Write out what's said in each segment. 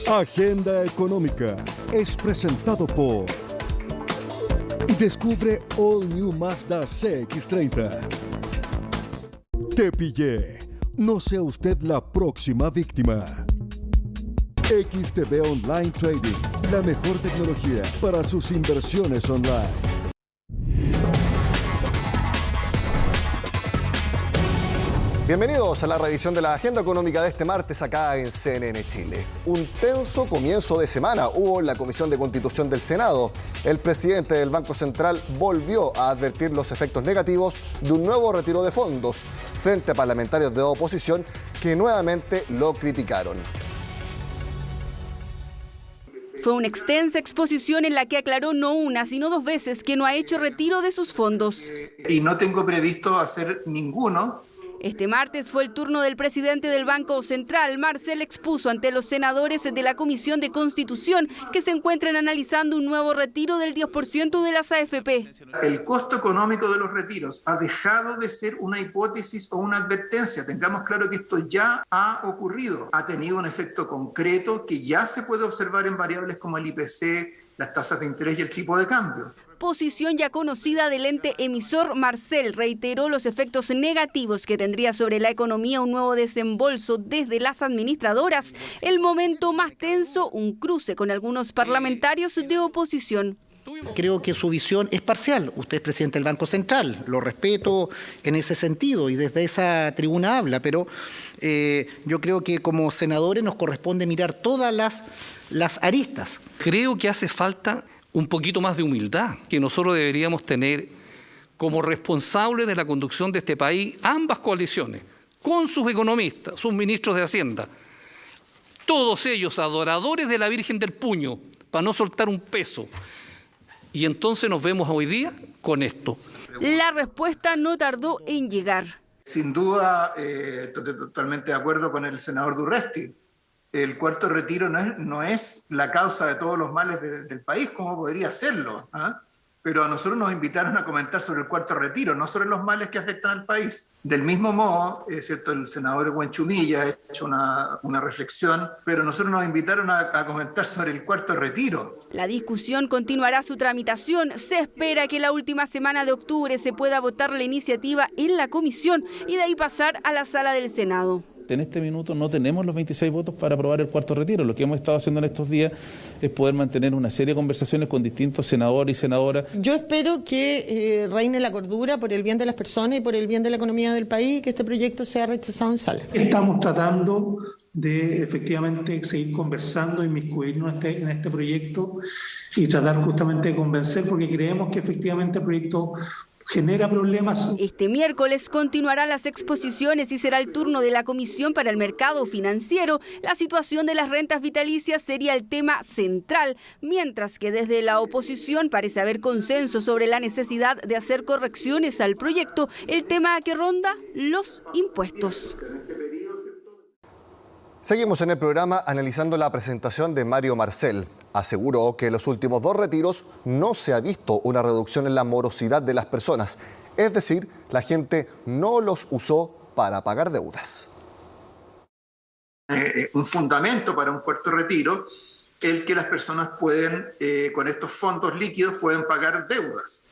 Agenda Económica es presentado por... Descubre All New Mazda CX-30. Te pillé. No sea usted la próxima víctima. XTB Online Trading, la mejor tecnología para sus inversiones online. Bienvenidos a la revisión de la agenda económica de este martes acá en CNN Chile. Un tenso comienzo de semana hubo en la Comisión de Constitución del Senado. El presidente del Banco Central volvió a advertir los efectos negativos de un nuevo retiro de fondos frente a parlamentarios de oposición que nuevamente lo criticaron. Fue una extensa exposición en la que aclaró no una, sino dos veces que no ha hecho retiro de sus fondos. Y no tengo previsto hacer ninguno. Este martes fue el turno del presidente del Banco Central. Marcel expuso ante los senadores de la Comisión de Constitución que se encuentran analizando un nuevo retiro del 10% de las AFP. El costo económico de los retiros ha dejado de ser una hipótesis o una advertencia. Tengamos claro que esto ya ha ocurrido. Ha tenido un efecto concreto que ya se puede observar en variables como el IPC, las tasas de interés y el tipo de cambio. Posición ya conocida del ente emisor. Marcel reiteró los efectos negativos que tendría sobre la economía un nuevo desembolso desde las administradoras. El momento más tenso, un cruce con algunos parlamentarios de oposición. Creo que su visión es parcial. Usted es presidente del Banco Central, lo respeto en ese sentido y desde esa tribuna habla, pero yo creo que como senadores nos corresponde mirar todas las aristas. Creo que hace falta un poquito más de humildad que nosotros deberíamos tener como responsables de la conducción de este país, ambas coaliciones, con sus economistas, sus ministros de Hacienda, todos ellos adoradores de la Virgen del Puño, para no soltar un peso. Y entonces nos vemos hoy día con esto. La respuesta no tardó en llegar. Sin duda, estoy totalmente de acuerdo con el senador Durresti. El cuarto retiro no es la causa de todos los males del país, como podría serlo, ¿ah? Pero a nosotros nos invitaron a comentar sobre el cuarto retiro, no sobre los males que afectan al país. Del mismo modo, ¿cierto? El senador Buenchumilla ha hecho una reflexión, pero nosotros nos invitaron a comentar sobre el cuarto retiro. La discusión continuará su tramitación. Se espera que la última semana de octubre se pueda votar la iniciativa en la comisión y de ahí pasar a la sala del Senado. En este minuto no tenemos los 26 votos para aprobar el cuarto retiro. Lo que hemos estado haciendo en estos días es poder mantener una serie de conversaciones con distintos senadores y senadoras. Yo espero que reine la cordura por el bien de las personas y por el bien de la economía del país y que este proyecto sea rechazado en sala. Estamos tratando de efectivamente seguir conversando, inmiscuirnos en este proyecto y tratar justamente de convencer, porque creemos que efectivamente el proyecto genera problemas. Este miércoles continuarán las exposiciones y será el turno de la Comisión para el Mercado Financiero. La situación de las rentas vitalicias sería el tema central, mientras que desde la oposición parece haber consenso sobre la necesidad de hacer correcciones al proyecto. El tema que ronda, los impuestos. Seguimos en el programa analizando la presentación de Mario Marcel. Aseguró que en los últimos dos retiros no se ha visto una reducción en la morosidad de las personas. Es decir, la gente no los usó para pagar deudas. Un fundamento para un cuarto retiro, el que las personas pueden, con estos fondos líquidos, pueden pagar deudas.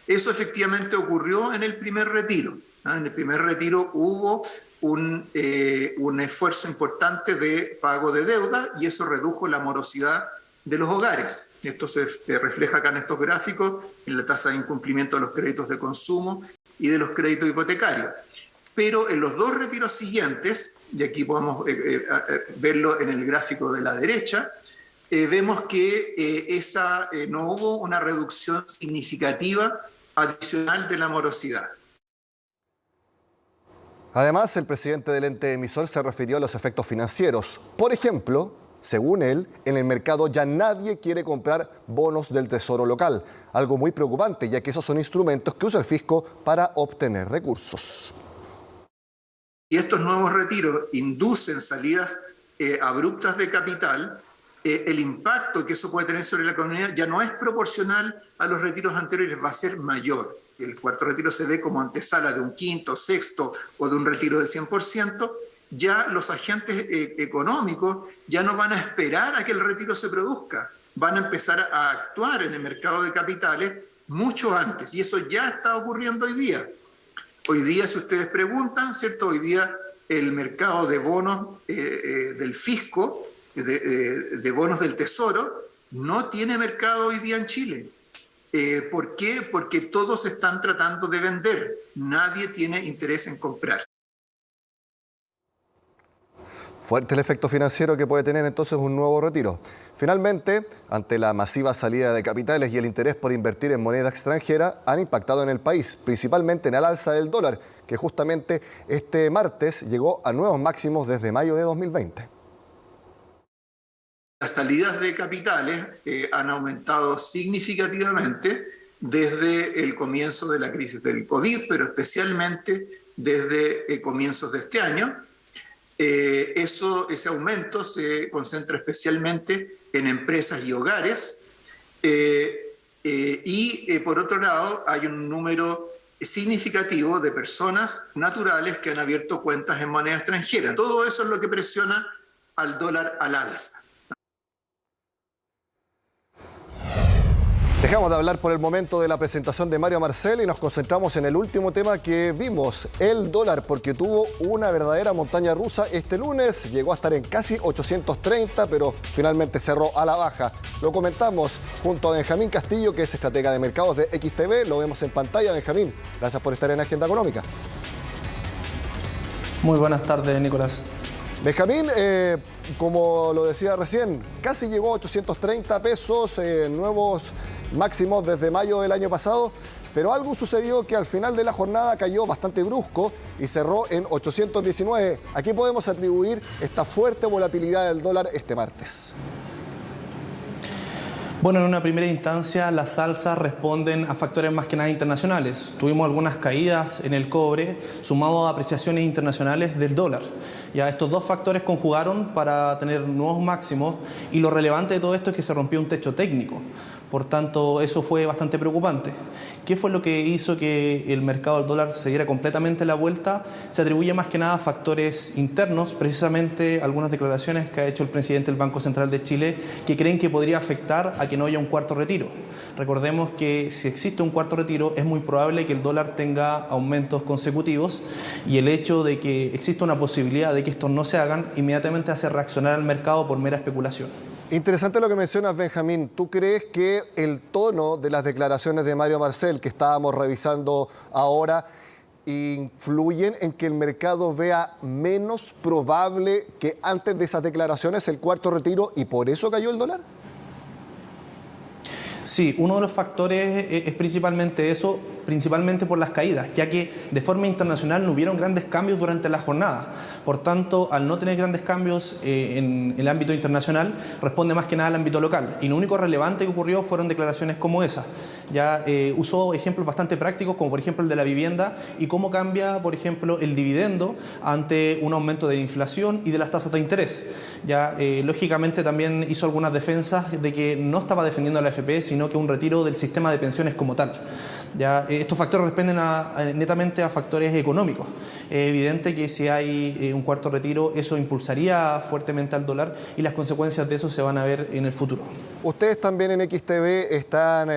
Eso efectivamente ocurrió en el primer retiro. En el primer retiro hubo un esfuerzo importante de pago de deuda y eso redujo la morosidad de los hogares. Esto se refleja acá en estos gráficos, en la tasa de incumplimiento de los créditos de consumo y de los créditos hipotecarios. Pero en los dos retiros siguientes, y aquí podemos verlo en el gráfico de la derecha, vemos que no hubo una reducción significativa adicional de la morosidad. Además, el presidente del ente emisor se refirió a los efectos financieros. Por ejemplo, según él, en el mercado ya nadie quiere comprar bonos del Tesoro local, algo muy preocupante, ya que esos son instrumentos que usa el fisco para obtener recursos. Y estos nuevos retiros inducen salidas abruptas de capital. El impacto que eso puede tener sobre la economía ya no es proporcional a los retiros anteriores, va a ser mayor. El cuarto retiro se ve como antesala de un quinto, sexto o de un retiro del 100%, ya los agentes económicos ya no van a esperar a que el retiro se produzca, van a empezar a actuar en el mercado de capitales mucho antes, y eso ya está ocurriendo hoy día. Hoy día, si ustedes preguntan, ¿cierto? Hoy día el mercado de bonos del fisco, de bonos del Tesoro, no tiene mercado hoy día en Chile. ¿Por qué? Porque todos están tratando de vender. Nadie tiene interés en comprar. Fuerte el efecto financiero que puede tener entonces un nuevo retiro. Finalmente, ante la masiva salida de capitales y el interés por invertir en moneda extranjera, han impactado en el país, principalmente en el alza del dólar, que justamente este martes llegó a nuevos máximos desde mayo de 2020. Las salidas de capitales han aumentado significativamente desde el comienzo de la crisis del COVID, pero especialmente desde comienzos de este año. Ese aumento se concentra especialmente en empresas y hogares. Por otro lado, hay un número significativo de personas naturales que han abierto cuentas en moneda extranjera. Todo eso es lo que presiona al dólar al alza. Dejamos de hablar por el momento de la presentación de Mario Marcel y nos concentramos en el último tema que vimos, el dólar, porque tuvo una verdadera montaña rusa este lunes, llegó a estar en casi 830, pero finalmente cerró a la baja. Lo comentamos junto a Benjamín Castillo, que es estratega de mercados de XTV, lo vemos en pantalla. Benjamín, gracias por estar en Agenda Económica. Muy buenas tardes, Nicolás. Benjamín, como lo decía recién, casi llegó a 830 pesos, nuevos máximos desde mayo del año pasado, pero algo sucedió que al final de la jornada cayó bastante brusco y cerró en 819. ¿A qué podemos atribuir esta fuerte volatilidad del dólar este martes? Bueno, en una primera instancia las alzas responden a factores más que nada internacionales. Tuvimos algunas caídas en el cobre sumado a apreciaciones internacionales del dólar. Ya estos dos factores conjugaron para tener nuevos máximos y lo relevante de todo esto es que se rompió un techo técnico. Por tanto, eso fue bastante preocupante. ¿Qué fue lo que hizo que el mercado del dólar se diera completamente la vuelta? Se atribuye más que nada a factores internos, precisamente algunas declaraciones que ha hecho el presidente del Banco Central de Chile que creen que podría afectar a que no haya un cuarto retiro. Recordemos que si existe un cuarto retiro es muy probable que el dólar tenga aumentos consecutivos y el hecho de que exista una posibilidad de que estos no se hagan inmediatamente hace reaccionar al mercado por mera especulación. Interesante lo que mencionas, Benjamín. ¿Tú crees que el tono de las declaraciones de Mario Marcel, que estábamos revisando ahora, influyen en que el mercado vea menos probable que antes de esas declaraciones el cuarto retiro y por eso cayó el dólar? Sí, uno de los factores es principalmente eso, principalmente por las caídas, ya que de forma internacional no hubieron grandes cambios durante la jornada. Por tanto, al no tener grandes cambios en el ámbito internacional, responde más que nada al ámbito local. Y lo único relevante que ocurrió fueron declaraciones como esa. Ya usó ejemplos bastante prácticos, como por ejemplo el de la vivienda y cómo cambia, por ejemplo, el dividendo ante un aumento de la inflación y de las tasas de interés. Ya lógicamente también hizo algunas defensas de que no estaba defendiendo a la AFP, sino que un retiro del sistema de pensiones como tal. Ya, estos factores responden netamente a factores económicos. Es evidente que si hay un cuarto retiro, eso impulsaría fuertemente al dólar y las consecuencias de eso se van a ver en el futuro. Ustedes también en XTV están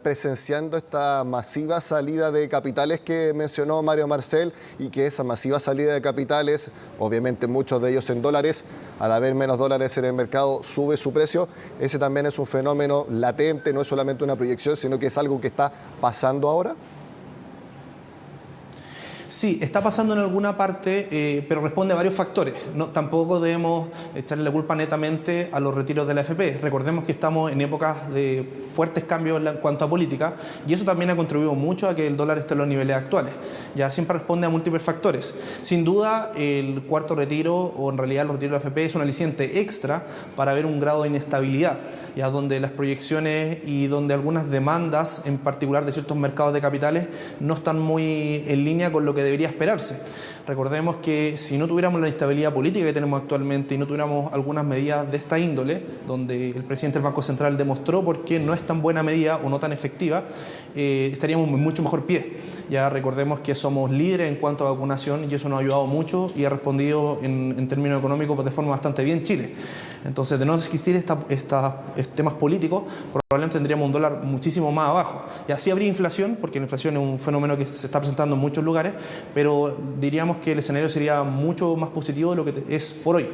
presenciando esta masiva salida de capitales que mencionó Mario Marcel y que esa masiva salida de capitales, obviamente muchos de ellos en dólares, al haber menos dólares en el mercado sube su precio. Ese también es un fenómeno latente, no es solamente una proyección, sino que es algo que está pasando ahora. Sí, está pasando en alguna parte, pero responde a varios factores. Tampoco debemos echarle la culpa netamente a los retiros de la AFP. Recordemos que estamos en épocas de fuertes cambios en cuanto a política y eso también ha contribuido mucho a que el dólar esté en los niveles actuales. Ya siempre responde a múltiples factores. Sin duda, el cuarto retiro, o en realidad el retiro de la AFP, es un aliciente extra para ver un grado de inestabilidad. ya donde las proyecciones y donde algunas demandas, en particular de ciertos mercados de capitales, no están muy en línea con lo que debería esperarse. Recordemos que si no tuviéramos la inestabilidad política que tenemos actualmente y no tuviéramos algunas medidas de esta índole, donde el presidente del Banco Central demostró por qué no es tan buena medida o no tan efectiva, estaríamos en mucho mejor pie. Ya recordemos que somos líderes en cuanto a vacunación y eso nos ha ayudado mucho y ha respondido en términos económicos de forma bastante bien Chile. Entonces, de no existir estos temas políticos, probablemente tendríamos un dólar muchísimo más abajo. Y así habría inflación, porque la inflación es un fenómeno que se está presentando en muchos lugares, pero diríamos que el escenario sería mucho más positivo de lo que es por hoy.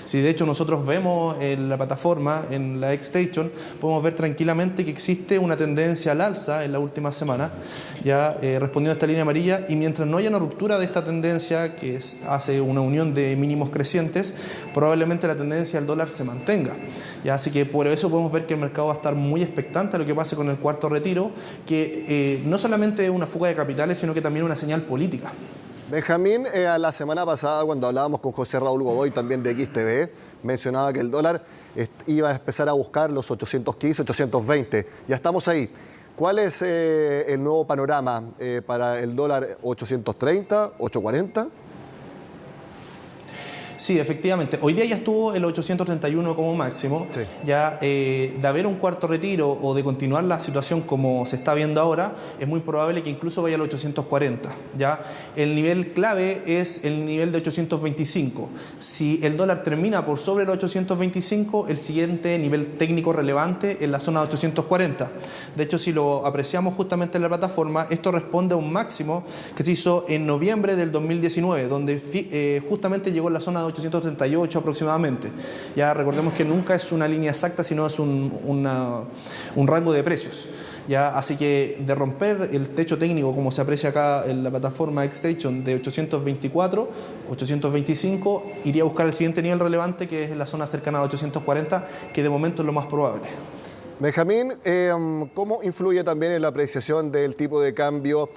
Si de hecho nosotros vemos en la plataforma, en la X-Station, podemos ver tranquilamente que existe una tendencia al alza en la última semana, ya respondiendo a esta línea amarilla, y mientras no haya una ruptura de esta tendencia, que hace una unión de mínimos crecientes, probablemente la tendencia del dólar se mantenga. Ya, así que por eso podemos ver que el mercado va a estar muy expectante a lo que pase con el cuarto retiro, que no solamente es una fuga de capitales, sino que también una señal política. Benjamín, la semana pasada cuando hablábamos con José Raúl Godoy, también de XTV, mencionaba que el dólar iba a empezar a buscar los 815, 820. Ya estamos ahí. ¿Cuál es el nuevo panorama para el dólar? ¿830, 840? Sí, efectivamente. Hoy día ya estuvo el 831 como máximo. Sí. Ya de haber un cuarto retiro o de continuar la situación como se está viendo ahora, es muy probable que incluso vaya al 840. Ya el nivel clave es el nivel de 825. Si el dólar termina por sobre el 825, el siguiente nivel técnico relevante es la zona de 840. De hecho, si lo apreciamos justamente en la plataforma, esto responde a un máximo que se hizo en noviembre del 2019, donde justamente llegó a la zona de 838 aproximadamente. Ya recordemos que nunca es una línea exacta, sino es un rango de precios. Ya, así que de romper el techo técnico, como se aprecia acá en la plataforma X-Station, de 824, 825, iría a buscar el siguiente nivel relevante, que es la zona cercana a 840, que de momento es lo más probable. Benjamín, ¿cómo influye también en la apreciación del tipo de cambio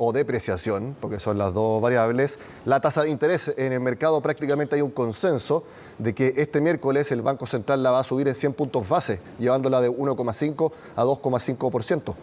o depreciación, porque son las dos variables, la tasa de interés? En el mercado prácticamente hay un consenso de que este miércoles el Banco Central la va a subir en 100 puntos base, llevándola de 1,5 a 2,5%.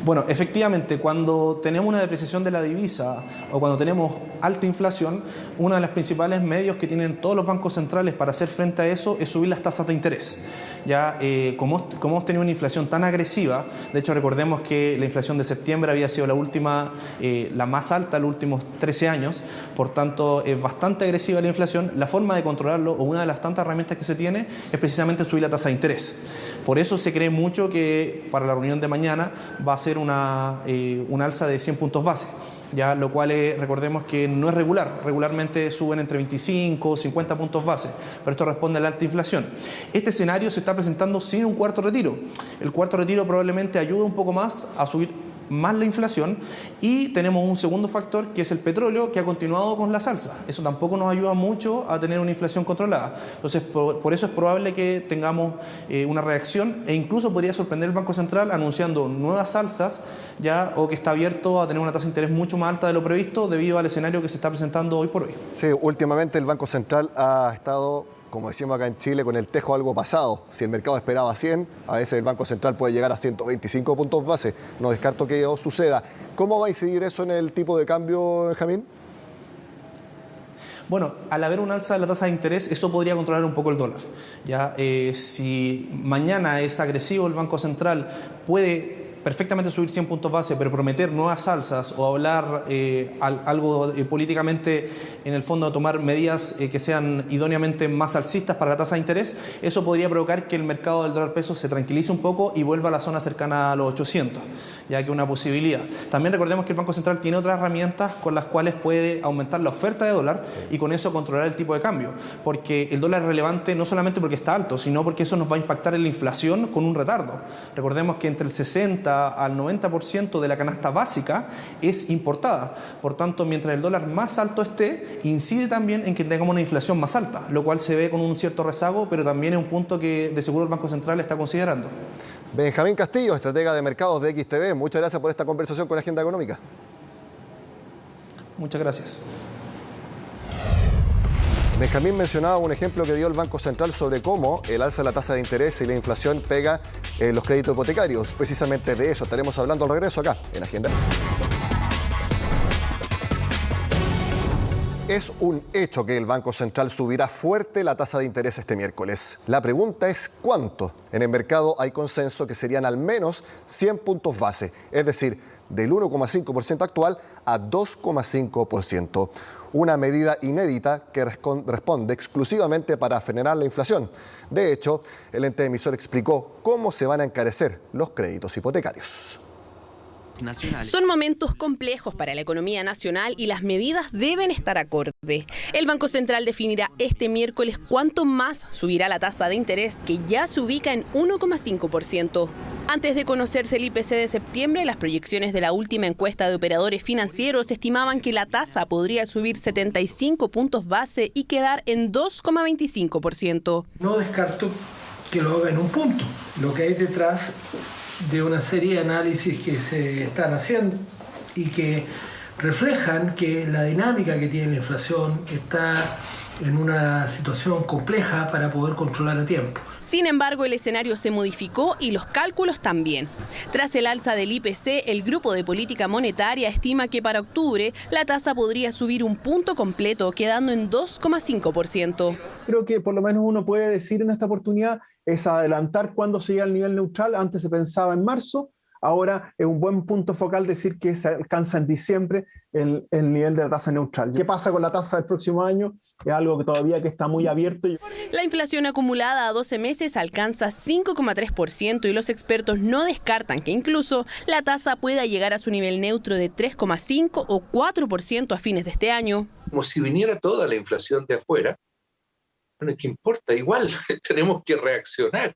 Bueno, efectivamente, cuando tenemos una depreciación de la divisa o cuando tenemos alta inflación, uno de los principales medios que tienen todos los bancos centrales para hacer frente a eso es subir las tasas de interés. Ya, como hemos tenido una inflación tan agresiva, de hecho recordemos que la inflación de septiembre había sido la última, la más alta en los últimos 13 años, por tanto es bastante agresiva la inflación. La forma de controlarlo, o una de las tantas herramientas que se tiene, es precisamente subir la tasa de interés. Por eso se cree mucho que para la reunión de mañana va a ser una alza de 100 puntos base. Ya, lo cual recordemos que no es regular, regularmente suben entre 25 o 50 puntos base, pero esto responde a la alta inflación. Este escenario se está presentando sin un cuarto retiro. El cuarto retiro probablemente ayude un poco más a subir más la inflación, y tenemos un segundo factor que es el petróleo, que ha continuado con la alza. Eso tampoco nos ayuda mucho a tener una inflación controlada. Entonces, por eso es probable que tengamos una reacción, e incluso podría sorprender el Banco Central anunciando nuevas alzas, ya, o que está abierto a tener una tasa de interés mucho más alta de lo previsto debido al escenario que se está presentando hoy por hoy. Sí, últimamente el Banco Central ha estado, como decimos acá en Chile, con el tejo algo pasado. Si el mercado esperaba 100, a veces el Banco Central puede llegar a 125 puntos base. No descarto que eso suceda. ¿Cómo va a incidir eso en el tipo de cambio, Benjamín? Bueno, al haber un alza de la tasa de interés, eso podría controlar un poco el dólar. Ya, si mañana es agresivo el Banco Central, puede perfectamente subir 100 puntos base, pero prometer nuevas alzas o hablar algo políticamente, en el fondo, tomar medidas que sean idóneamente más alcistas para la tasa de interés, eso podría provocar que el mercado del dólar peso se tranquilice un poco y vuelva a la zona cercana a los 800, ya que una posibilidad. También recordemos que el Banco Central tiene otras herramientas con las cuales puede aumentar la oferta de dólar y con eso controlar el tipo de cambio, porque el dólar es relevante no solamente porque está alto, sino porque eso nos va a impactar en la inflación con un retardo. Recordemos que entre el 60 al 90% de la canasta básica es importada. Por tanto, mientras el dólar más alto esté, incide también en que tengamos una inflación más alta, lo cual se ve con un cierto rezago, pero también es un punto que de seguro el Banco Central está considerando. Benjamín Castillo, estratega de mercados de XTV, muchas gracias por esta conversación con Agenda Económica. Muchas gracias. Benjamín mencionaba un ejemplo que dio el Banco Central sobre cómo el alza de la tasa de interés y la inflación pega los créditos hipotecarios. Precisamente de eso estaremos hablando al regreso acá en Agenda. Es un hecho que el Banco Central subirá fuerte la tasa de interés este miércoles. La pregunta es ¿cuánto? En el mercado hay consenso que serían al menos 100 puntos base, es decir, del 1,5% actual a 2,5%. Una medida inédita que responde exclusivamente para frenar la inflación. De hecho, el ente emisor explicó cómo se van a encarecer los créditos hipotecarios. Son momentos complejos para la economía nacional y las medidas deben estar acorde. El Banco Central definirá este miércoles cuánto más subirá la tasa de interés, que ya se ubica en 1,5%. Antes de conocerse el IPC de septiembre, las proyecciones de la última encuesta de operadores financieros estimaban que la tasa podría subir 75 puntos base y quedar en 2,25%. No descarto que lo haga en un punto. Lo que hay detrás de una serie de análisis que se están haciendo y que reflejan que la dinámica que tiene la inflación está en una situación compleja para poder controlar a tiempo. Sin embargo, el escenario se modificó y los cálculos también. Tras el alza del IPC, el Grupo de Política Monetaria estima que para octubre la tasa podría subir un punto completo, quedando en 2,5%. Creo que por lo menos uno puede decir en esta oportunidad es adelantar cuándo se llega al nivel neutral. Antes se pensaba en marzo, ahora es un buen punto focal decir que se alcanza en diciembre el nivel de la tasa neutral. ¿Qué pasa con la tasa del próximo año? Es algo que todavía que está muy abierto. La inflación acumulada a 12 meses alcanza 5,3% y los expertos no descartan que incluso la tasa pueda llegar a su nivel neutro de 3,5 o 4% a fines de este año. Como si viniera toda la inflación de afuera. Bueno, ¿qué importa? Igual tenemos que reaccionar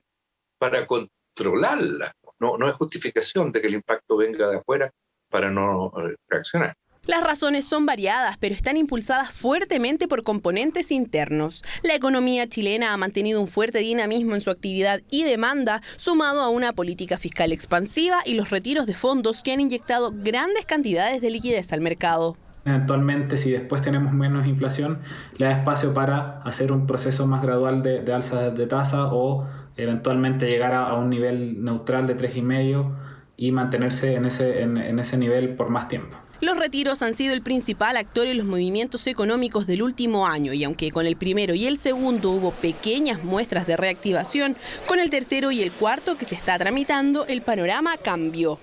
para controlarla. No es justificación de que el impacto venga de afuera para no reaccionar. Las razones son variadas, pero están impulsadas fuertemente por componentes internos. La economía chilena ha mantenido un fuerte dinamismo en su actividad y demanda, sumado a una política fiscal expansiva y los retiros de fondos que han inyectado grandes cantidades de liquidez al mercado. Eventualmente, si después tenemos menos inflación, le da espacio para hacer un proceso más gradual de alza de tasa o eventualmente llegar a un nivel neutral de 3,5 y mantenerse en ese nivel por más tiempo. Los retiros han sido el principal actor en los movimientos económicos del último año y aunque con el primero y el segundo hubo pequeñas muestras de reactivación, con el tercero y el cuarto que se está tramitando, el panorama cambió.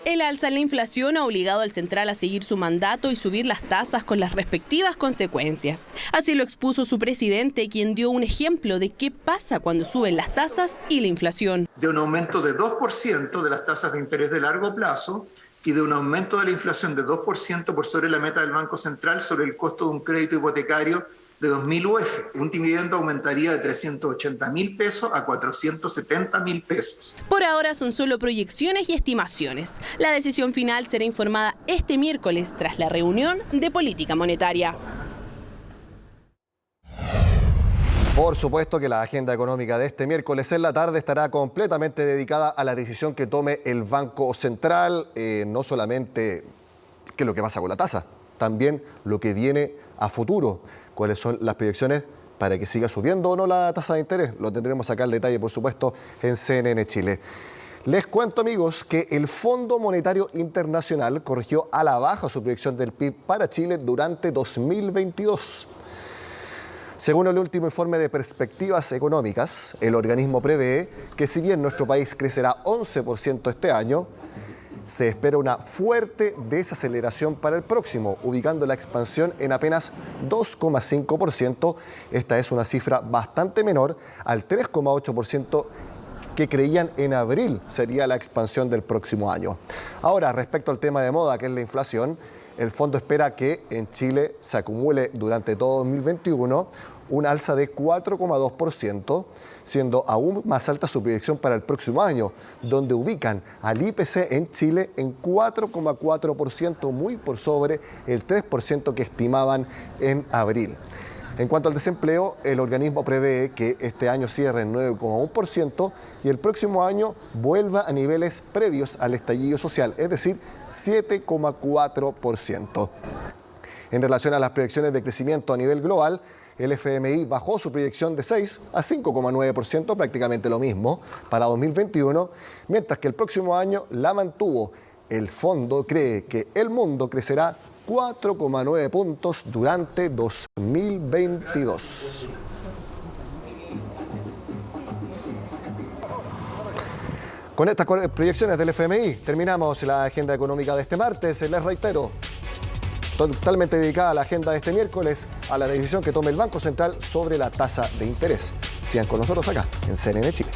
El alza en la inflación ha obligado al central a seguir su mandato y subir las tasas con las respectivas consecuencias. Así lo expuso su presidente, quien dio un ejemplo de qué pasa cuando suben las tasas y la inflación. De un aumento de 2% de las tasas de interés de largo plazo y de un aumento de la inflación de 2% por sobre la meta del Banco Central sobre el costo de un crédito hipotecario de 2.000 UF. Un dividendo aumentaría de 380.000 pesos a 470.000 pesos. Por ahora son solo proyecciones y estimaciones. La decisión final será informada este miércoles tras la reunión de política monetaria. Por supuesto que la agenda económica de este miércoles en la tarde estará completamente dedicada a la decisión que tome el Banco Central, no solamente qué es lo que pasa con la tasa, también lo que viene a futuro, cuáles son las proyecciones para que siga subiendo o no la tasa de interés. Lo tendremos acá al detalle, por supuesto, en CNN Chile. Les cuento, amigos, que el Fondo Monetario Internacional corrigió a la baja su proyección del PIB para Chile durante 2022. Según el último informe de perspectivas económicas, el organismo prevé que si bien nuestro país crecerá 11% este año, se espera una fuerte desaceleración para el próximo, ubicando la expansión en apenas 2,5%. Esta es una cifra bastante menor al 3,8% que creían en abril sería la expansión del próximo año. Ahora, respecto al tema de moda, que es la inflación, el fondo espera que en Chile se acumule durante todo 2021 un alza de 4,2%, siendo aún más alta su proyección para el próximo año, donde ubican al IPC en Chile en 4,4%, muy por sobre el 3% que estimaban en abril. En cuanto al desempleo, el organismo prevé que este año cierre en 9,1% y el próximo año vuelva a niveles previos al estallido social, es decir, 7,4%. En relación a las proyecciones de crecimiento a nivel global, El FMI bajó su proyección de 6 a 5,9%, prácticamente lo mismo para 2021, mientras que el próximo año la mantuvo. El fondo cree que el mundo crecerá 4,9 puntos durante 2022. Con estas proyecciones del FMI terminamos la agenda económica de este martes. Les reitero, totalmente dedicada a la agenda de este miércoles, a la decisión que tome el Banco Central sobre la tasa de interés. Sigan con nosotros acá en CNN Chile.